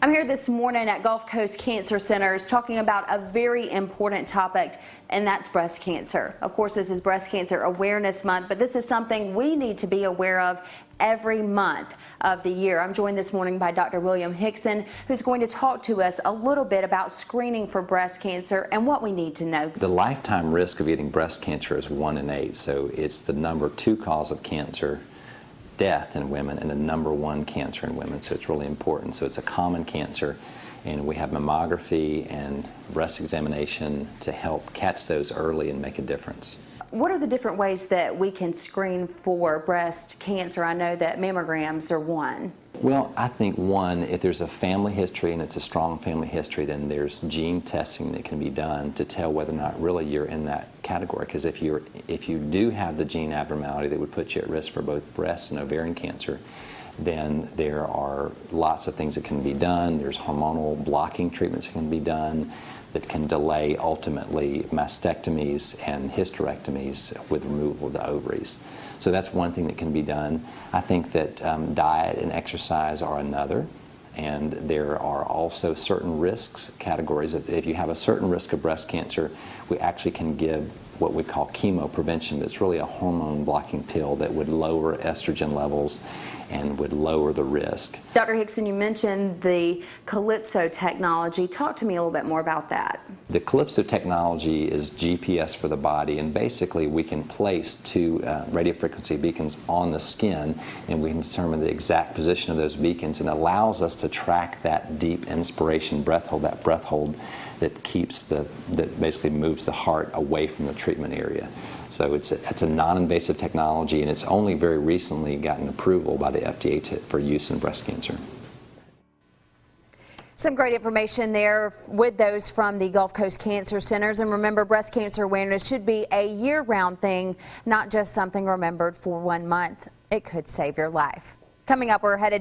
I'm here this morning at Gulf Coast Cancer Centers talking about a very important topic, and that's breast cancer. Of course, this is Breast Cancer Awareness Month, but this is something we need to be aware of every month of the year. I'm joined this morning by Dr. William Hickson, who's going to talk to us a little bit about screening for breast cancer and what we need to know. The lifetime risk of getting breast cancer is 1 in 8, so it's the number 2 cause of cancer death in women and the number 1 cancer in women, so it's really important. So it's a common cancer, and we have mammography and breast examination to help catch those early and make a difference. What are the different ways that we can screen for breast cancer? I know that mammograms are one. Well, I think one, if there's a family history and it's a strong family history, then there's gene testing that can be done to tell whether or not really you're in that category. Because if you do have the gene abnormality that would put you at risk for both breast and ovarian cancer, then there are lots of things that can be done. There's hormonal blocking treatments that can be done that can delay ultimately mastectomies and hysterectomies with removal of the ovaries. So that's one thing that can be done. I think that diet and exercise are another, and there are also certain risks categories. If you have a certain risk of breast cancer, we actually can give what we call chemo prevention. It's really a hormone blocking pill that would lower estrogen levels and would lower the risk. Dr. Hickson, you mentioned the Calypso technology. Talk to me a little bit more about that. The Calypso technology is GPS for the body, and basically we can place 2 radiofrequency beacons on the skin, and we can determine the exact position of those beacons, and allows us to track that deep inspiration breath hold, that breath hold that keeps that basically moves the heart away from the treatment area. So it's a non-invasive technology, and it's only very recently gotten approval by the FDA for use in breast cancer. Some great information there with those from the Gulf Coast Cancer Centers. And remember, breast cancer awareness should be a year-round thing, not just something remembered for 1 month. It could save your life. Coming up, we're headed